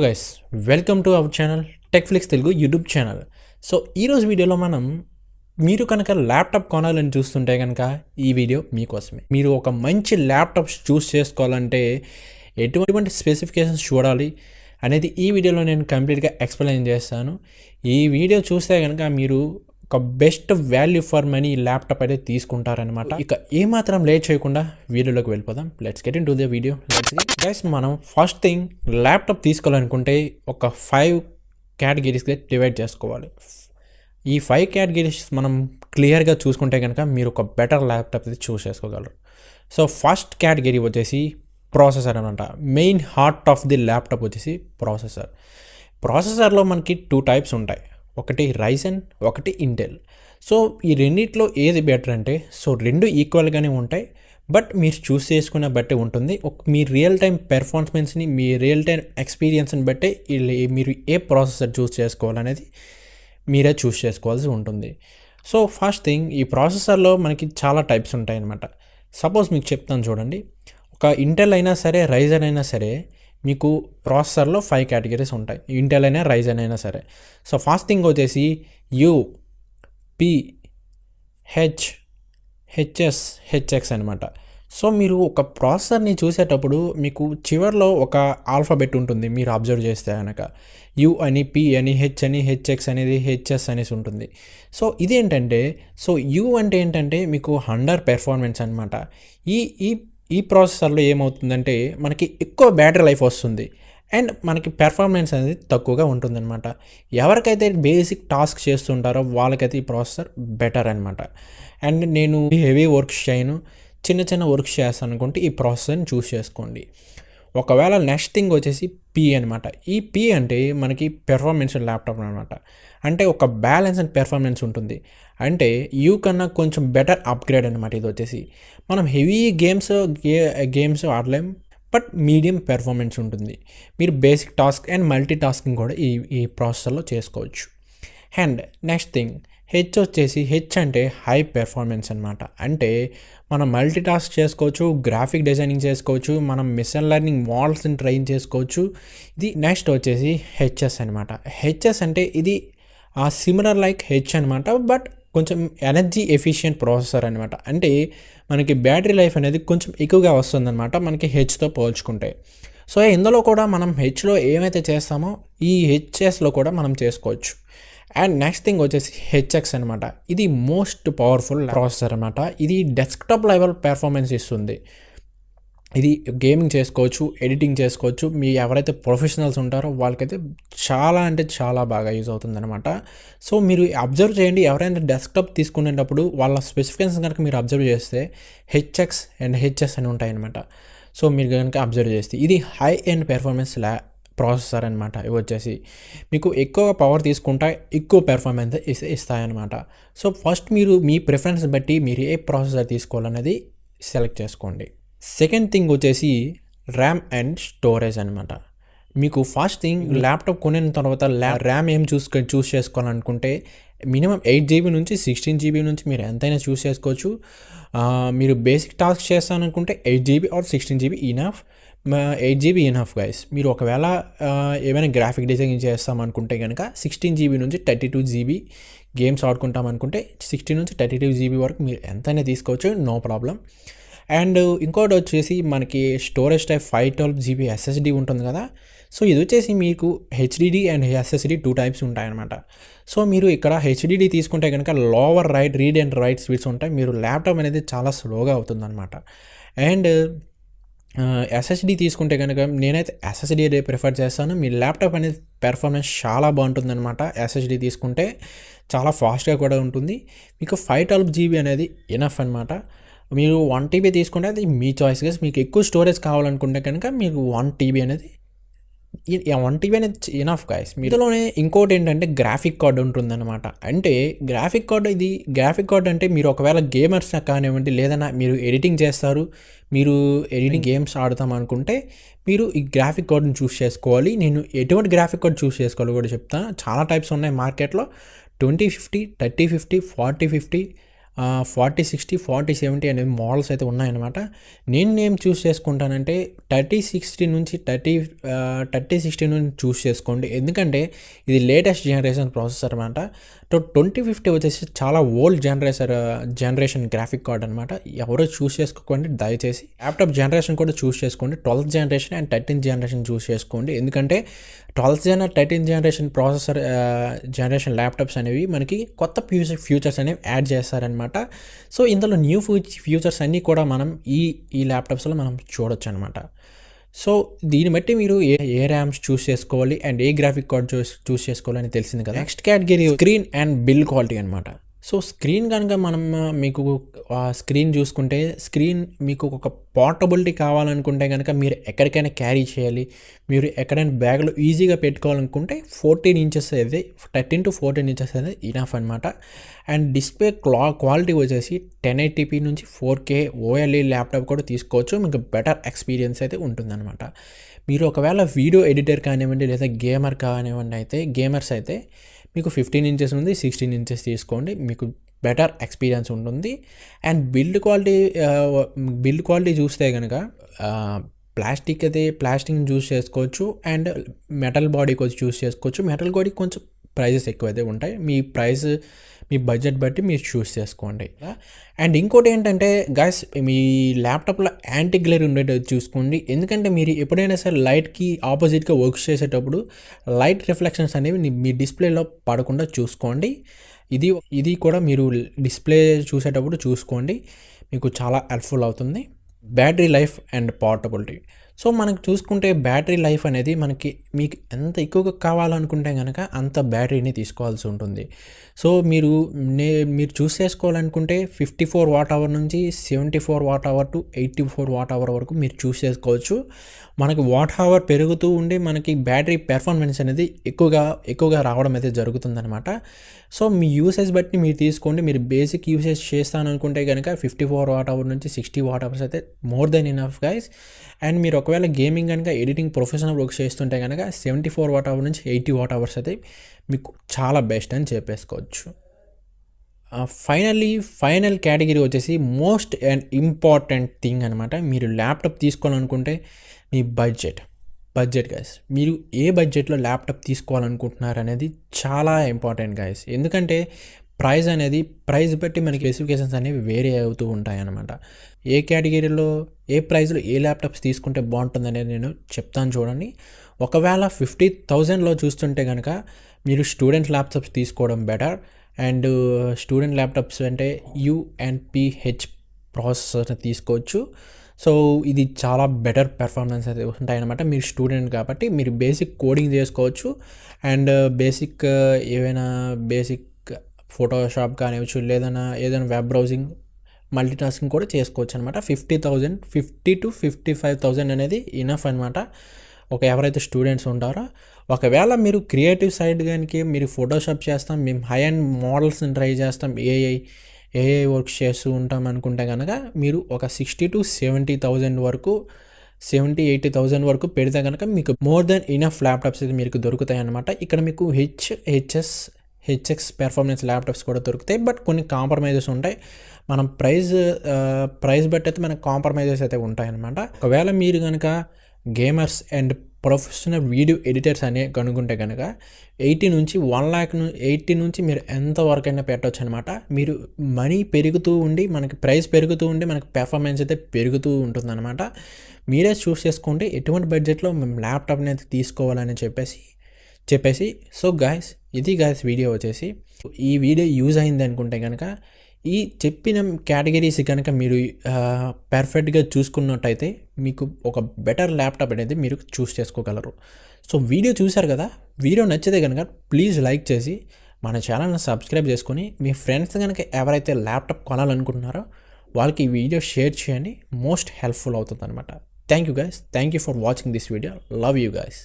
Guys, welcome to our channel Techflix Telugu YouTube channel. So ఈరోజు వీడియోలో మీరు కనుక ల్యాప్టాప్ కొనాలని చూస్తుంటే కనుక ఈ వీడియో మీకోసమే. మీరు ఒక మంచి ల్యాప్టాప్ చూస్ చేసుకోవాలంటే ఎటువంటి స్పెసిఫికేషన్స్ చూడాలి అనేది ఈ వీడియోలో నేను కంప్లీట్గా ఎక్స్ప్లెయిన్ చేస్తాను. ఈ వీడియో చూస్తే కనుక మీరు ఒక best value for money laptop అయితే తీసుకుంటారనమాట. ఇక ఏమాత్రం లేట్ చేయకుండా వీడియోలోకి వెళ్ళిపోదాం. Let's get in to the video. Guys, మనం ఫస్ట్ థింగ్ ల్యాప్టాప్ తీసుకోవాలనుకుంటే ఒక 5 కేటగిరీస్గా డివైడ్ చేసుకోవాలి. ఈ 5 కేటగిరీస్ మనం క్లియర్గా చూసుకుంటే కనుక మీరు ఒక బెటర్ ల్యాప్టాప్ అయితే చూస్ చేసుకోగలరు. సో ఫస్ట్ కేటగిరీ వచ్చేసి ప్రాసెసర్ అనమాట. Main heart of the laptop వచ్చేసి ప్రాసెసర్లో మనకి 2 టైప్స్ ఉంటాయి. ఒకటి రైజెన్, ఒకటి ఇంటెల్. సో ఈ రెండిట్లో ఏది బెటర్ అంటే రెండు ఈక్వల్గానే ఉంటాయి, బట్ మీరు చూస్ చేసుకున్న బట్టి ఉంటుంది. మీ రియల్ టైం పెర్ఫార్మెన్స్ని, మీ రియల్ టైం ఎక్స్పీరియన్స్ని బట్టి మీరు ఏ ప్రాసెసర్ చూస్ చేసుకోవాలనేది మీరే చూస్ చేసుకోవాల్సి ఉంటుంది. సో ఫస్ట్ థింగ్, ఈ ప్రాసెసర్లో మనకి చాలా టైప్స్ ఉంటాయి అన్నమాట. సపోజ్ మీకు చెప్తాను చూడండి. ఒక ఇంటెల్ అయినా సరే, రైజెన్ అయినా సరే, మీకు ప్రాసెసర్లో 5 కేటగిరీస్ ఉంటాయి. ఇంటెల్ అయినా, రైజెన్ అయినా సరే. సో ఫస్ట్ థింగ్ వచ్చేసి యూ, పి, హెచ్ఎస్, హెచ్ఎక్స్ అనమాట. సో మీరు ఒక ప్రాసెసర్ని చూసేటప్పుడు మీకు చివరిలో ఒక ఆల్ఫాబెట్ ఉంటుంది. మీరు అబ్జర్వ్ చేస్తే కనుక యూ అని, పి అని, హెచ్ అని, హెచ్ఎక్స్ అనేది, హెచ్ఎస్ అనేసి ఉంటుంది. సో ఇదేంటంటే, యూ అంటే ఏంటంటే మీకు 100 పెర్ఫార్మెన్స్ అనమాట. ఈ ఈ ఈ ప్రాసెసర్లో ఏమవుతుందంటే మనకి ఎక్కువ బ్యాటరీ లైఫ్ వస్తుంది అండ్ మనకి పెర్ఫార్మెన్స్ అనేది తక్కువగా ఉంటుందన్నమాట. ఎవరికైతే బేసిక్ టాస్క్ చేస్తుంటారో వాళ్ళకైతే ఈ ప్రాసెసర్ బెటర్ అనమాట. అండ్ నేను హెవీ వర్క్స్ చేయను, చిన్న చిన్న వర్క్స్ చేస్తాను అనుకుంటే ఈ ప్రాసెసర్ని చూస్ చేసుకోండి. ఒకవేళ నెక్స్ట్ థింగ్ వచ్చేసి పి అనమాట. ఈ పి అంటే మనకి పెర్ఫార్మెన్స్ ల్యాప్టాప్ అనమాట. అంటే ఒక బ్యాలెన్స్ అండ్ పెర్ఫార్మెన్స్ ఉంటుంది. అంటే యూ కన్నా కొంచెం బెటర్ అప్గ్రేడ్ అనమాట. ఇది వచ్చేసి మనం హెవీ గేమ్స్ ఆడలేం, బట్ మీడియం పెర్ఫార్మెన్స్ ఉంటుంది. మీరు basic task and multitasking కూడా ఈ ప్రాసెసర్లో చేసుకోవచ్చు. అండ్ నెక్స్ట్ థింగ్ హెచ్ వచ్చేసి, హెచ్ అంటే హై పెర్ఫార్మెన్స్ అనమాట. అంటే మనం మల్టీ టాస్క్ చేసుకోవచ్చు, గ్రాఫిక్ డిజైనింగ్ చేసుకోవచ్చు, మనం మిషన్ లెర్నింగ్ మోడల్స్ని ట్రైన్ చేసుకోవచ్చు. ఇది నెక్స్ట్ వచ్చేసి హెచ్ఎస్ అనమాట. హెచ్ఎస్ అంటే ఇది సిమిలర్ లైక్ హెచ్ అనమాట, బట్ కొంచెం ఎనర్జీ ఎఫిషియెంట్ ప్రాసెసర్ అనమాట. అంటే మనకి బ్యాటరీ లైఫ్ అనేది కొంచెం ఎక్కువగా వస్తుందన్నమాట మనకి హెచ్తో పోల్చుకుంటే. సో ఇందులో కూడా మనం హెచ్లో ఏమైతే చేస్తామో ఈ హెచ్ఎస్లో కూడా మనం చేసుకోవచ్చు. అండ్ నెక్స్ట్ థింగ్ వచ్చేసి హెచ్ఎక్స్ అనమాట. ఇది మోస్ట్ పవర్ఫుల్ ప్రాసెసర్ అనమాట. ఇది డెస్క్టాప్ లెవెల్ పెర్ఫార్మెన్స్ ఇస్తుంది. ఇది గేమింగ్ చేసుకోవచ్చు, ఎడిటింగ్ చేసుకోవచ్చు. మీ ఎవరైతే ప్రొఫెషనల్స్ ఉంటారో వాళ్ళకైతే చాలా అంటే చాలా బాగా యూజ్ అవుతుంది అనమాట. సో మీరు అబ్జర్వ్ చేయండి, ఎవరైనా డెస్క్టాప్ తీసుకునేటప్పుడు వాళ్ళ స్పెసిఫికేషన్స్ కనుక మీరు అబ్జర్వ్ చేస్తే హెచ్ఎక్స్ అండ్ హెచ్ఎస్ అని ఉంటాయన్నమాట. సో మీరు కనుక అబ్జర్వ్ చేస్తే ఇది హై ఎండ్ పెర్ఫార్మెన్స్ ప్రాసెసర్ అనమాట. ఇవి వచ్చేసి మీకు ఎక్కువ పవర్ తీసుకుంటా ఎక్కువ పెర్ఫార్మెన్స్ ఇస్తాయన్నమాట. సో ఫస్ట్ మీరు మీ ప్రిఫరెన్స్ బట్టి మీరు ఏ ప్రాసెసర్ తీసుకోవాలనేది సెలెక్ట్ చేసుకోండి. సెకండ్ థింగ్ వచ్చేసి ర్యామ్ అండ్ స్టోరేజ్ అనమాట. మీకు ఫస్ట్ థింగ్ ల్యాప్టాప్ కొనిన తర్వాత ర్యామ్ ఏం చూస్ చేసుకోవాలనుకుంటే మినిమం 8 GB నుంచి 16 GB నుంచి మీరు ఎంతైనా చూస్ చేసుకోవచ్చు. మీరు బేసిక్ టాస్క్ చేస్తాననుకుంటే 8 GB or 16 GB enough. 8 GB enough guys. మీరు ఒకవేళ ఏమైనా గ్రాఫిక్ డిజైనింగ్ చేస్తామనుకుంటే కనుక 16 GB నుంచి 32 GB గేమ్స్ ఆడుకుంటాం అనుకుంటే 16 నుంచి 32 GB వరకు మీరు ఎంతైనా తీసుకోవచ్చు, నో ప్రాబ్లం. అండ్ ఇంకోటి వచ్చేసి మనకి స్టోరేజ్ టైప్ 512 GB SSD ఉంటుంది కదా. సో ఇది వచ్చేసి మీకు HDD అండ్ SSD 2 టైప్స్ ఉంటాయన్నమాట. సో మీరు ఇక్కడ HDD తీసుకుంటే కనుక lower read and right speeds ఉంటాయి. మీరు ల్యాప్టాప్ అనేది చాలా స్లోగా అవుతుందన్నమాట. అండ్ SSD తీసుకుంటే కనుక నేనైతే SSD ప్రిఫర్ చేస్తాను. మీ ల్యాప్టాప్ అనేది పెర్ఫార్మెన్స్ చాలా బాగుంటుందన్నమాట. SSD తీసుకుంటే చాలా ఫాస్ట్గా కూడా ఉంటుంది. మీకు 512 GB అనేది ఇనఫ్ అనమాట. మీరు 1 TB తీసుకుంటే అది మీ చాయిస్గా. మీకు ఎక్కువ స్టోరేజ్ కావాలనుకుంటే కనుక మీకు 1 TB అనేది ఇనఫ్ గైస్. మీలోనే ఇంకోటి ఏంటంటే గ్రాఫిక్ కార్డ్ ఉంటుందన్నమాట. అంటే గ్రాఫిక్ కార్డ్ అంటే మీరు ఒకవేళ గేమర్స్ కానివ్వండి, లేదన్నా మీరు ఎడిటింగ్ చేస్తారు, మీరు ఎడిటింగ్ గేమ్స్ ఆడతాం అనుకుంటే మీరు ఈ గ్రాఫిక్ కార్డ్ని చూస్ చేసుకోవాలి. నేను ఎటువంటి గ్రాఫిక్ కార్డ్ చూస్ చేసుకోవాలి కూడా చెప్తాను. చాలా టైప్స్ ఉన్నాయి మార్కెట్లో. 2050, 3050, 4050 4070 అనేవి మోడల్స్ అయితే ఉన్నాయన్నమాట. నేను చూస్ చేసుకుంటానంటే 3060 నుంచి 3060 నుంచి చూస్ చేసుకోండి. ఎందుకంటే ఇది లేటెస్ట్ జనరేషన్ ప్రాసెసర్ అనమాట. 2050 వచ్చేసి చాలా ఓల్డ్ జనరేషన్ గ్రాఫిక్ కార్డ్ అనమాట. ఎవరో చూస్ చేసుకోకండి దయచేసి. ల్యాప్టాప్ జనరేషన్ కూడా చూస్ చేసుకోండి. 12th generation and 13th generation చూస్ చేసుకోండి. ఎందుకంటే 12th Jan 13th generation processor generation laptops అనేవి మనకి కొత్త ఫ్యూచర్స్ అనేవి యాడ్ చేస్తారనమాట. సో ఇందులో న్యూ ఫ్యూచర్స్ అన్నీ కూడా మనం ఈ ల్యాప్టాప్స్లో మనం చూడొచ్చు అనమాట. సో దీన్ని బట్టి మీరు ఏ ర్యామ్స్ చూస్ చేసుకోవాలి అండ్ ఏ గ్రాఫిక్ కార్డ్ చూస్ చేసుకోవాలని తెలిసింది కదా. Next category screen and build quality అనమాట. సో స్క్రీన్ కనుక మనం మీకు స్క్రీన్ చూసుకుంటే స్క్రీన్ మీకు ఒక పోర్టబిలిటీ కావాలనుకుంటే కనుక మీరు ఎక్కడికైనా క్యారీ చేయాలి, మీరు ఎక్కడైనా బ్యాగ్లో ఈజీగా పెట్టుకోవాలనుకుంటే 14 ఇంచెస్ అయితే 13 to 14 ఇంచెస్ అయితే ఇనఫ్ అనమాట. అండ్ డిస్ప్లే క్వాలిటీ వచ్చేసి 1080p నుంచి 4K OLED ల్యాప్టాప్ కూడా తీసుకోవచ్చు. మీకు బెటర్ ఎక్స్పీరియన్స్ అయితే ఉంటుందన్నమాట. మీరు ఒకవేళ వీడియో ఎడిటర్ కానివ్వండి లేదా గేమర్ కానివ్వండి గేమర్స్ అయితే మీకు 15 ఇంచెస్ ఉంది, 16 ఇంచెస్ తీసుకోండి, మీకు బెటర్ ఎక్స్పీరియన్స్ ఉంటుంది. అండ్ బిల్డ్ క్వాలిటీ చూస్తే కనుక ప్లాస్టిక్ చూస్ చేసుకోవచ్చు అండ్ మెటల్ బాడీ కొంచెం చూస్ చేసుకోవచ్చు. మెటల్ బాడీ కొంచెం ప్రైజెస్ ఎక్కువ అయితే ఉంటాయి. మీ బడ్జెట్ బట్టి మీరు చూస్ చేసుకోండి. అండ్ ఇంకోటి ఏంటంటే గైస్, మీ ల్యాప్టాప్లో యాంటీ గ్లేర్ ఉండేటట్టు చూసుకోండి. ఎందుకంటే మీరు ఎప్పుడైనా సరే లైట్కి ఆపోజిట్గా వర్క్ చేసేటప్పుడు లైట్ రిఫ్లెక్షన్స్ అనేవి మీ డిస్ప్లేలో పడకుండా చూసుకోండి. ఇది కూడా మీరు డిస్ప్లే చూసేటప్పుడు చూసుకోండి, మీకు చాలా హెల్ప్ఫుల్ అవుతుంది. Battery life and portability. So మనకు చూసుకుంటే బ్యాటరీ లైఫ్ అనేది మీకు ఎంత ఎక్కువగా కావాలనుకుంటే కనుక అంత బ్యాటరీని తీసుకోవాల్సి ఉంటుంది. సో మీరు చూస్ చేసుకోవాలనుకుంటే 54 వాట్ అవర్ నుంచి 74 watt hour to 84 watt hour వరకు మీరు చూస్ చేసుకోవచ్చు. మనకి వాట్ అవర్ పెరుగుతూ ఉండి మనకి బ్యాటరీ పెర్ఫార్మెన్స్ అనేది ఎక్కువగా రావడం అయితే జరుగుతుందన్నమాట. సో మీ యూసేజ్ బట్టి మీరు తీసుకోండి. మీరు బేసిక్ యూసేజ్ చేస్తాను అనుకుంటే కనుక 54 వాట్ అవర్ నుంచి 60 వాట్ అవర్స్ అయితే more than enough guys. And మీరు ఒకవేళ గేమింగ్ కనుక ఎడిటింగ్ ప్రొఫెషనల్ వర్క్ చేస్తుంటే కనుక 74 వాట్ అవర్ నుంచి 80 వాట్ అవర్స్ అయితే మీకు చాలా బెస్ట్ అని చెప్పేసుకోవచ్చు. ఫైనల్ కేటగిరీ వచ్చేసి మోస్ట్ అండ్ ఇంపార్టెంట్ థింగ్ అనమాట. మీరు ల్యాప్టాప్ తీసుకోవాలనుకుంటే మీ బడ్జెట్ గైస్. మీరు ఏ బడ్జెట్లో ల్యాప్టాప్ తీసుకోవాలనుకుంటున్నారు అనేది చాలా ఇంపార్టెంట్ గైస్. ఎందుకంటే ప్రైస్ బట్టి మనకి స్పెసిఫికేషన్స్ అనేవి వేరే అవుతూ ఉంటాయి అన్నమాట. ఏ కేటగిరీలో ఏ ప్రైస్లో ఏ ల్యాప్టాప్స్ తీసుకుంటే బాగుంటుంది అనేది నేను చెప్తాను చూడండి. ఒకవేళ 50,000లో చూస్తుంటే కనుక మీరు స్టూడెంట్ ల్యాప్టాప్స్ తీసుకోవడం బెటర్. అండ్ స్టూడెంట్ ల్యాప్టాప్స్ అంటే UNPH ప్రాసెసర్ తీసుకోవచ్చు. సో ఇది చాలా బెటర్ పెర్ఫార్మెన్స్ అయితే ఉంటాయన్నమాట. మీరు స్టూడెంట్ కాబట్టి మీరు బేసిక్ కోడింగ్ చేసుకోవచ్చు అండ్ బేసిక్ ఫోటోషాప్ కానివచ్చు ఏదైనా వెబ్ బ్రౌజింగ్ మల్టీటాస్కింగ్ కూడా చేసుకోవచ్చు అనమాట. 50 to 55,000 అనేది ఇనఫ్ అనమాట. ఎవరైతే స్టూడెంట్స్ ఉంటారో, ఒకవేళ మీరు క్రియేటివ్ సైడ్ కనుక మీరు ఫోటోషాప్ చేస్తాం, మేము హై అండ్ మోడల్స్ని ట్రై చేస్తాం, ఏఐ వర్క్స్ చేస్తూ ఉంటాం అనుకుంటే కనుక మీరు ఒక 60 to 70,000 వరకు 70-80,000 వరకు పెడితే కనుక మీకు మోర్ దెన్ ఇనఫ్ ల్యాప్టాప్స్ అయితే మీకు దొరుకుతాయి అన్నమాట. ఇక్కడ మీకు HX పెర్ఫార్మెన్స్ ల్యాప్టాప్స్ కూడా దొరుకుతాయి. బట్ కొన్ని కాంప్రమైజెస్ ఉంటాయి. మనం ప్రైస్ బట్టి అయితే మనకు కాంప్రమైజెస్ అయితే ఉంటాయన్నమాట. ఒకవేళ మీరు కనుక gamers and professional video editors అనే కనుక్కుంటే కనుక 80 నుంచి 1 lakh 80 నుంచి మీరు ఎంతవరకు అయినా పెట్టవచ్చు అనమాట. మీరు మనీ పెరుగుతూ ఉండి మనకి ప్రైస్ పెరుగుతూ ఉండి మనకి పెర్ఫార్మెన్స్ అయితే పెరుగుతూ ఉంటుందన్నమాట. మీరే చూస్ చేసుకోండి ఎటువంటి బడ్జెట్లో మేము ల్యాప్టాప్ని అయితే తీసుకోవాలని చెప్పేసి సో గాయస్, ఇది గాయస్ వీడియో వచ్చేసి. ఈ వీడియో యూజ్ అయింది అనుకుంటే కనుక ఈ చెప్పిన కేటగిరీస్ కనుక మీరు పర్ఫెక్ట్గా చూసుకున్నట్టయితే మీకు ఒక బెటర్ ల్యాప్టాప్ అనేది మీరు చూస్ చేసుకోగలరు. సో వీడియో చూశారు కదా, వీడియో నచ్చితే కనుక ప్లీజ్ లైక్ చేసి మన ఛానల్ని సబ్స్క్రైబ్ చేసుకొని మీ ఫ్రెండ్స్ కనుక ఎవరైతే ల్యాప్టాప్ కొనాలనుకుంటున్నారో వాళ్ళకి ఈ వీడియో షేర్ చేయండి. మోస్ట్ హెల్ప్ఫుల్ అవుతుంది అనమాట. Thank you guys. Thank you for watching this video. Love you guys.